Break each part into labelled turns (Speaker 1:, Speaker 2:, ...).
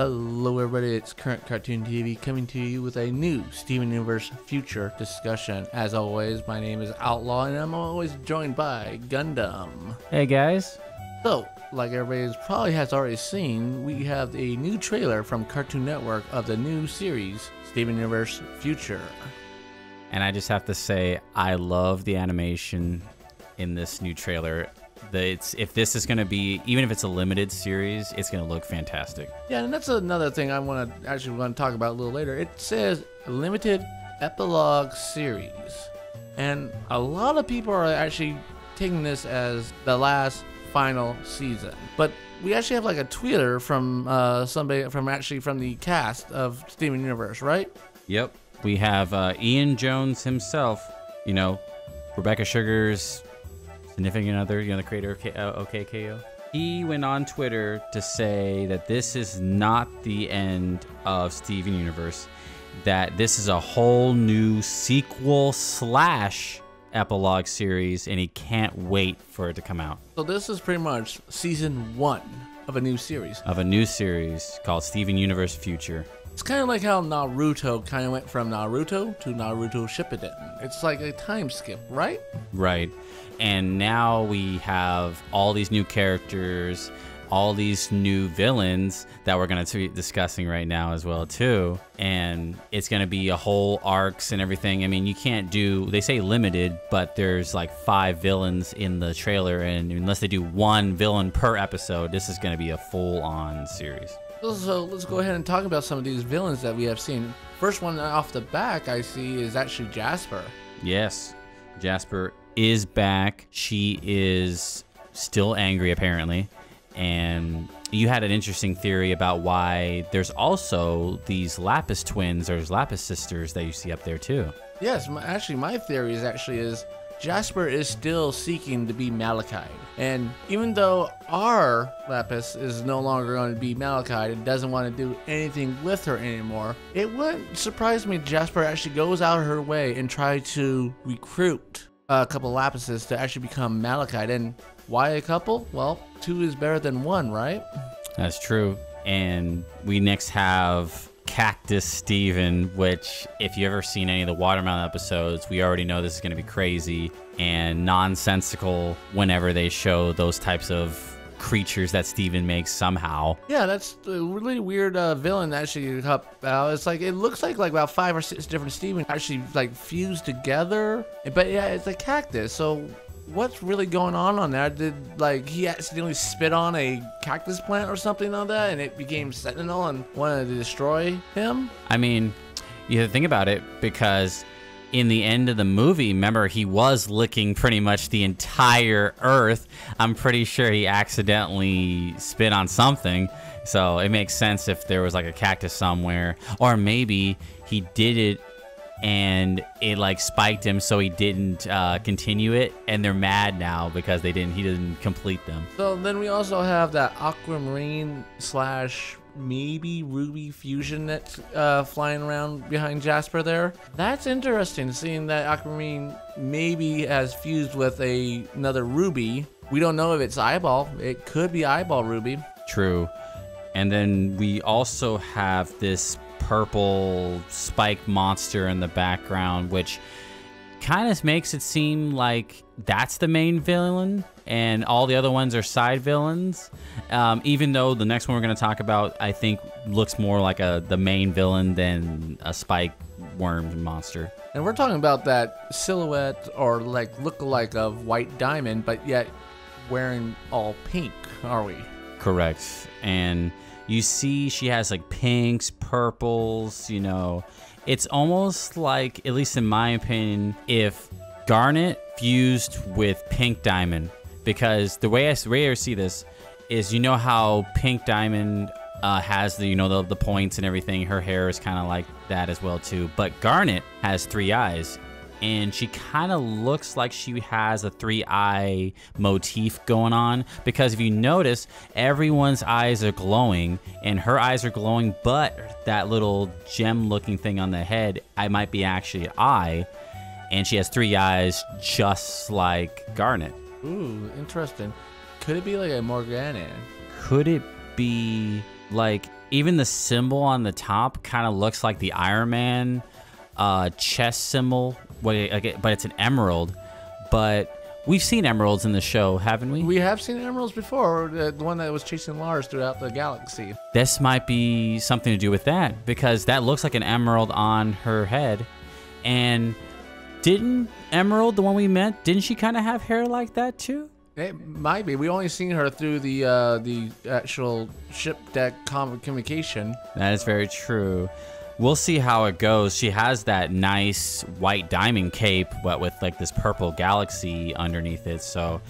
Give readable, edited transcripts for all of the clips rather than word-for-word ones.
Speaker 1: Hello everybody, it's Current Cartoon TV coming to you with a new Steven Universe Future discussion. As always, my name is Outlaw and I'm always joined by Gundam.
Speaker 2: Hey guys.
Speaker 1: So, like everybody probably has already seen, we have a new trailer from Cartoon Network of the new series, Steven Universe Future.
Speaker 2: And I just have to say, I love the animation in this new trailer. If this is going to be, even if it's a limited series, it's going to look fantastic.
Speaker 1: Yeah, and that's another thing I want to talk about a little later. It says limited epilogue series, and a lot of people are actually taking this as the last final season. But we actually have like a Twitter from somebody from the cast of Steven Universe, right?
Speaker 2: Yep. We have Ian Jones himself, you know, Rebecca Sugar's significant other, you know, the creator of OKKO. He went on Twitter to say that this is not the end of Steven Universe, that this is a whole new sequel / epilogue series, and he can't wait for it to come out.
Speaker 1: So this is pretty much season 1 of a new series.
Speaker 2: Of a new series called Steven Universe Future.
Speaker 1: It's kind of like how Naruto kind of went from Naruto to Naruto Shippuden. It's like a time skip, right?
Speaker 2: Right. And now we have all these new characters, all these new villains that we're going to be discussing right now as well too. And it's going to be a whole arcs and everything. I mean, you can't do, they say limited, but there's like 5 villains in the trailer, and unless they do 1 villain per episode, this is going to be a full-on series.
Speaker 1: So let's go ahead and talk about some of these villains that we have seen. First one off the back I see is actually Jasper.
Speaker 2: Yes, Jasper is back. She is still angry apparently, and you had an interesting theory about why there's also these Lapis twins or Lapis sisters that you see up there too.
Speaker 1: Yes, actually my theory is Jasper is still seeking to be Malachite, and even though our Lapis is no longer going to be Malachite and doesn't want to do anything with her anymore, it wouldn't surprise me if Jasper actually goes out of her way and try to recruit a couple Lapises to actually become Malachite. And why a couple? Well, 2 is better than 1, right?
Speaker 2: That's true. And we next have Cactus Steven, which if you've ever seen any of the Watermelon episodes, we already know this is going to be crazy and nonsensical whenever they show those types of creatures that Steven makes somehow.
Speaker 1: Yeah, that's a really weird villain actually. It's like, it looks like about 5 or 6 different Steven actually like fused together. But yeah, it's a cactus. So what's really going on there? Did like he accidentally spit on a cactus plant or something on that, and it became Sentinel and wanted to destroy him?
Speaker 2: I mean, you have to think about it, because in the end of the movie, remember, he was licking pretty much the entire Earth. I'm pretty sure he accidentally spit on something. So it makes sense if there was like a cactus somewhere, or maybe he did it and it like spiked him, so he didn't continue it, and they're mad now because he didn't complete them.
Speaker 1: So then we also have that aquamarine / maybe ruby fusion that's flying around behind Jasper there. That's interesting, seeing that aquamarine maybe has fused with another ruby. We don't know if it's eyeball. It could be eyeball ruby.
Speaker 2: True. And then we also have this purple spiked monster in the background, which kind of makes it seem like that's the main villain and all the other ones are side villains, even though the next one we're going to talk about, I think, looks more like the main villain than a spike worm monster. And
Speaker 1: we're talking about that silhouette or like look-alike of White Diamond, but yet wearing all pink, are we?
Speaker 2: Correct. And you see she has like pinks, purples, you know. It's almost like, at least in my opinion, if Garnet fused with Pink Diamond, because the way I see this is, you know how Pink Diamond has the, you know, the points and everything. Her hair is kind of like that as well too. But Garnet has 3 eyes, and she kind of looks like she has a 3-eye motif going on, because if you notice, everyone's eyes are glowing, and her eyes are glowing, but that little gem looking thing on the head, I might be actually an eye, and she has 3 eyes just like Garnet.
Speaker 1: Ooh, interesting. Could it be like a Morgana?
Speaker 2: Could it be like Even the symbol on the top kind of looks like the Iron Man chest symbol, but it's an emerald. But we've seen emeralds in the show, haven't we?
Speaker 1: We have seen emeralds before, the one that was chasing Lars throughout the galaxy.
Speaker 2: This might be something to do with that, because that looks like an emerald on her head. And didn't Emerald, the one we met, didn't she kind of have hair like that too?
Speaker 1: It might be. We only seen her through the actual ship deck communication.
Speaker 2: That is very true. We'll see how it goes. She has that nice white diamond cape, but with like this purple galaxy underneath it. So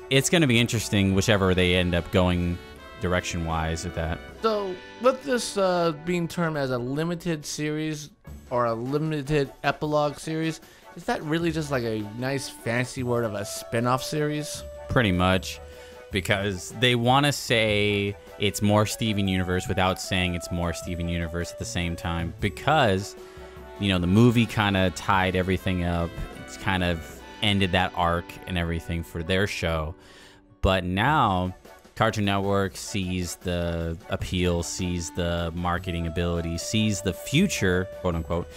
Speaker 2: it's going to be interesting, whichever they end up going direction-wise with that.
Speaker 1: So with this being termed as a limited series or a limited epilogue series, is that really just like a nice fancy word of a spin-off series?
Speaker 2: Pretty much, because they want to say it's more Steven Universe without saying it's more Steven Universe at the same time, because, you know, the movie kind of tied everything up. It's kind of ended that arc and everything for their show. But now Cartoon Network sees the appeal, sees the marketing ability, sees the future, quote unquote,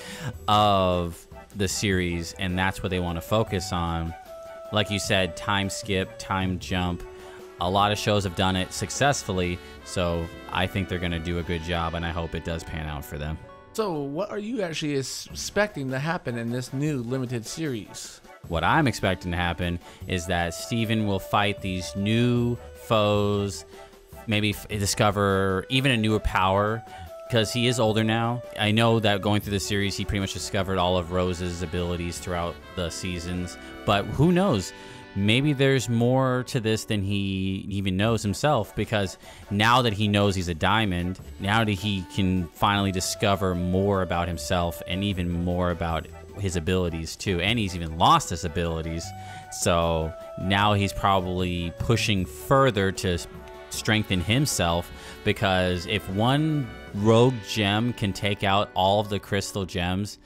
Speaker 2: of the series, and that's what they want to focus on. Like you said, time skip, time jump. A lot of shows have done it successfully, so I think they're going to do a good job, and I hope it does pan out for them.
Speaker 1: So what are you actually expecting to happen in this new limited series?
Speaker 2: What I'm expecting to happen is that Steven will fight these new foes, maybe discover even a newer power, because he is older now. I know that going through the series, he pretty much discovered all of Rose's abilities throughout the seasons, but who knows? Maybe there's more to this than he even knows himself, because now that he knows he's a diamond, now that he can finally discover more about himself and even more about his abilities too, and he's even lost his abilities. So now he's probably pushing further to strengthen himself, because if one rogue gem can take out all of the crystal gems,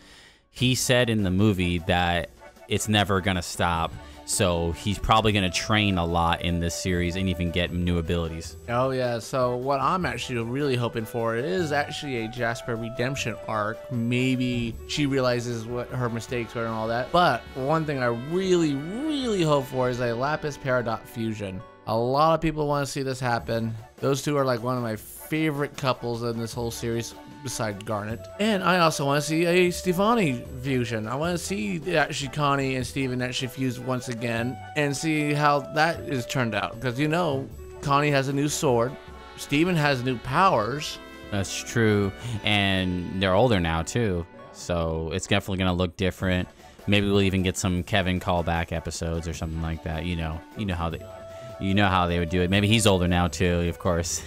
Speaker 2: he said in the movie that it's never gonna stop. So he's probably going to train a lot in this series and even get new abilities.
Speaker 1: Oh yeah, so what I'm actually really hoping for is actually a Jasper redemption arc. Maybe she realizes what her mistakes were and all that. But one thing I really, really hope for is a Lapis Peridot fusion. A lot of people want to see this happen. Those two are like one of my favorite couples in this whole series, besides Garnet. And I also want to see a Stefani fusion. I want to see actually Connie and Steven actually fuse once again and see how that is turned out. Because, you know, Connie has a new sword. Steven has new powers.
Speaker 2: That's true. And they're older now, too. So it's definitely going to look different. Maybe we'll even get some Kevin callback episodes or something like that. You know how they would do it. Maybe he's older now too, of course,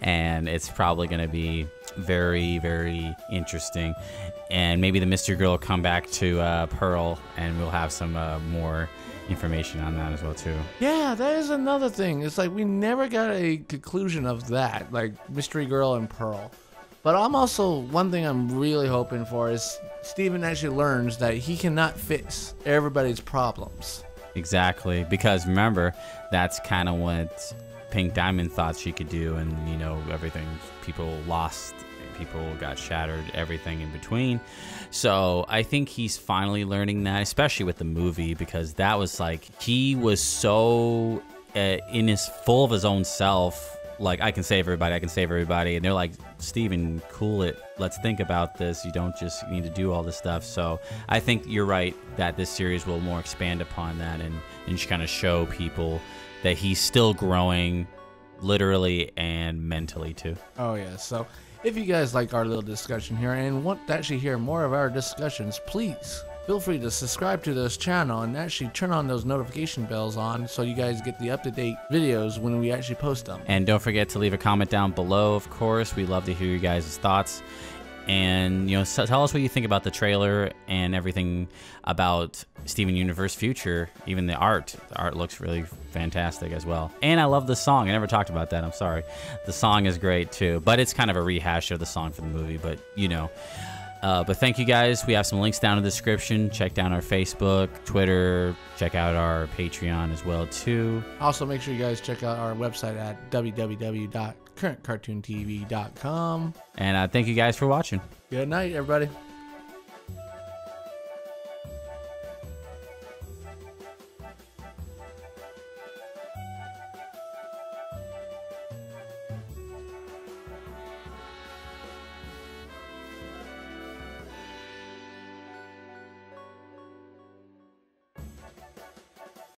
Speaker 2: and it's probably going to be very, very interesting. And maybe the Mystery Girl will come back to Pearl, and we'll have some more information on that as well too.
Speaker 1: Yeah, that is another thing. It's like we never got a conclusion of that, like Mystery Girl and Pearl. But I'm also, one thing I'm really hoping for is Steven actually learns that he cannot fix everybody's problems.
Speaker 2: Exactly, because remember, that's kind of what Pink Diamond thought she could do, and you know, everything, people lost, people got shattered, everything in between. So I think he's finally learning that, especially with the movie, because that was like, he was so in his full of his own self, like, I can save everybody, and they're like, Steven, cool it, let's think about this, you don't just need to do all this stuff. So I think you're right that this series will more expand upon that and just kind of show people that he's still growing, literally and mentally too.
Speaker 1: Oh yeah, so if you guys like our little discussion here and want to actually hear more of our discussions, please feel free to subscribe to this channel and actually turn on those notification bells on so you guys get the up-to-date videos when we actually post them.
Speaker 2: And don't forget to leave a comment down below, of course. We love to hear you guys' thoughts. And, you know, tell us what you think about the trailer and everything about Steven Universe future, even the art. The art looks really fantastic as well. And I love the song. I never talked about that. I'm sorry. The song is great too, but it's kind of a rehash of the song for the movie, but you know. But thank you guys. We have some links down in the description. Check down our Facebook, Twitter. Check out our Patreon as well too.
Speaker 1: Also, make sure you guys check out our website at www currentcartoontv.com.
Speaker 2: And thank you guys for watching.
Speaker 1: Good night, everybody.